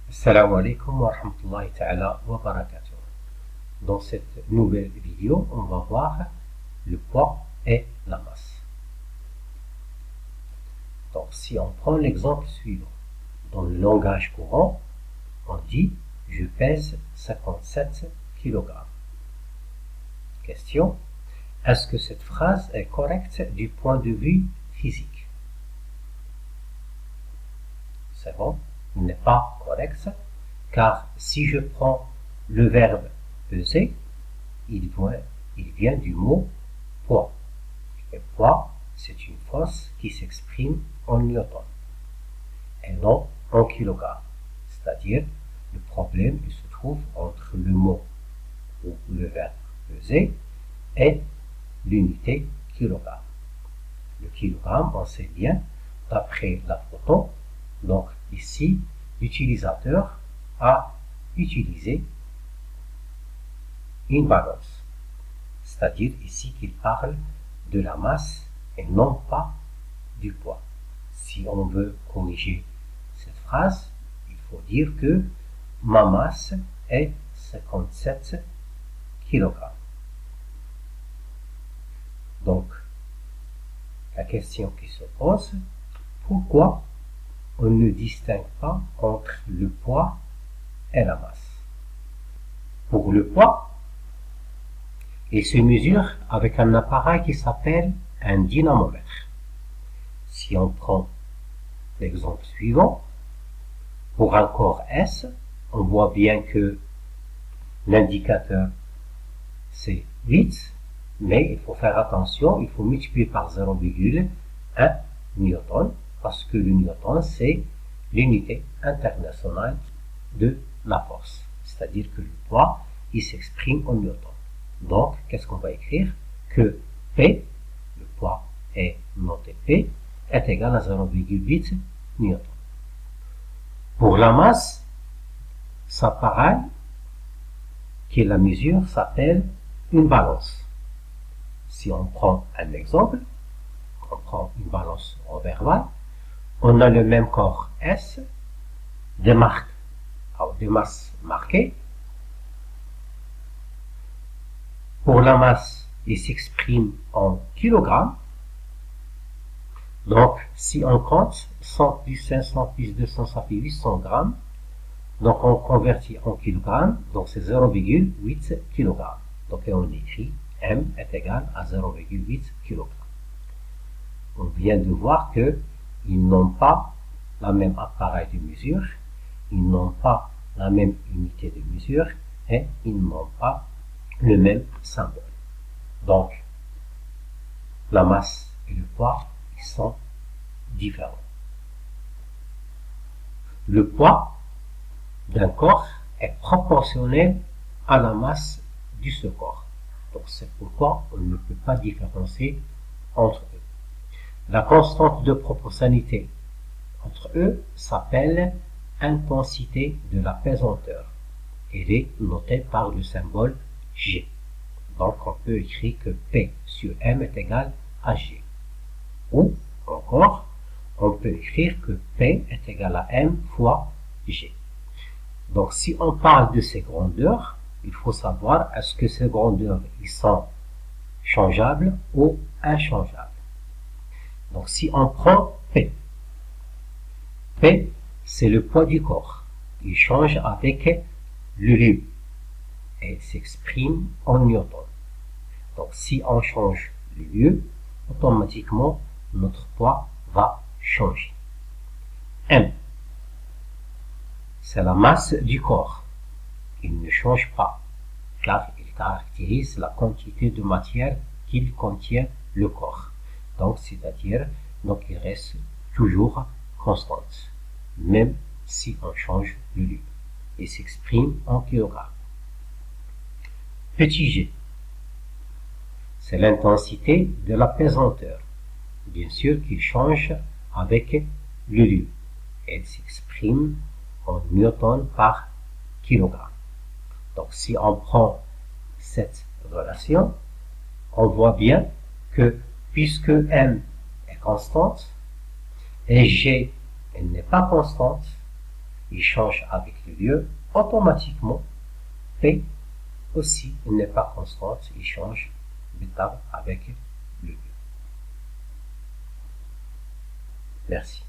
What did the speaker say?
Assalamu alaikum wa rahmatullahi ta'ala wa barakatuh. Dans cette nouvelle vidéo, on va voir le poids et la masse. Donc, si on prend l'exemple suivant, dans le langage courant, on dit « je pèse 57 kg ». Question, est-ce que cette phrase est correcte du point de vue physique? C'est bon, il n'est pas correct, car si je prends le verbe peser, il vient du mot poids. Et poids, c'est une force qui s'exprime en newton et non en kilogramme. C'est-à-dire, le problème il se trouve entre le mot ou le verbe peser et l'unité kilogramme. Le kilogramme, on sait bien, d'après la photo, donc ici, l'utilisateur a utilisé une balance. C'est-à-dire ici qu'il parle de la masse et non pas du poids. Si on veut corriger cette phrase, il faut dire que ma masse est 57 kg. Donc, la question qui se pose, pourquoi on ne distingue pas entre le poids et la masse? Pour le poids, il se mesure avec un appareil qui s'appelle un dynamomètre. Si on prend l'exemple suivant, pour un corps S, on voit bien que l'indicateur c'est 8, mais il faut faire attention, il faut multiplier par 0,1 newton, parce que le newton c'est l'unité internationale de la force. C'est-à-dire que le poids, il s'exprime en newton. Donc, qu'est-ce qu'on va écrire? Que P, le poids est noté P, est égal à 0,8 newton. Pour la masse, ça pareil, qui est la mesure, s'appelle une balance. Si on prend un exemple, on prend une balance ovale, on a le même corps S, des masses marquées. Pour la masse, il s'exprime en kilogrammes. Donc, si on compte 100 plus 500 plus 200, ça fait 800 grammes. Donc, on convertit en kilogrammes. Donc, c'est 0,8 kg. Donc, on écrit M est égal à 0,8 kg. On vient de voir qu'ils n'ont pas la même appareil de mesure, ils n'ont pas la même unité de mesure et ils n'ont pas le même symbole. Donc, la masse et le poids, ils sont différents. Le poids d'un corps est proportionnel à la masse de ce corps. Donc, c'est pourquoi on ne peut pas différencier entre eux. La constante de proportionnalité entre eux s'appelle intensité de la pesanteur. Elle est notée par le symbole G. Donc, on peut écrire que P sur M est égal à G. Ou, encore, on peut écrire que P est égal à M fois G. Donc, si on parle de ces grandeurs, il faut savoir est-ce que ces grandeurs ils sont changeables ou inchangeables. Donc, si on prend P, P, c'est le poids du corps. Il change avec le lieu et s'exprime en newton. Donc, si on change le lieu, automatiquement, notre poids va changer. M, c'est la masse du corps. Il ne change pas, car il caractérise la quantité de matière qu'il contient le corps. Donc, c'est-à-dire, il reste toujours constante, même si on change le lieu. Il s'exprime en kilogrammes. Petit g, c'est l'intensité de la pesanteur. Bien sûr qu'il change avec le lieu. Elle s'exprime en newton par kilogramme. Donc, si on prend cette relation, on voit bien que puisque M est constante et G elle n'est pas constante, il change avec le lieu, automatiquement, P aussi n'est pas constante, il change de table avec le lieu. Merci.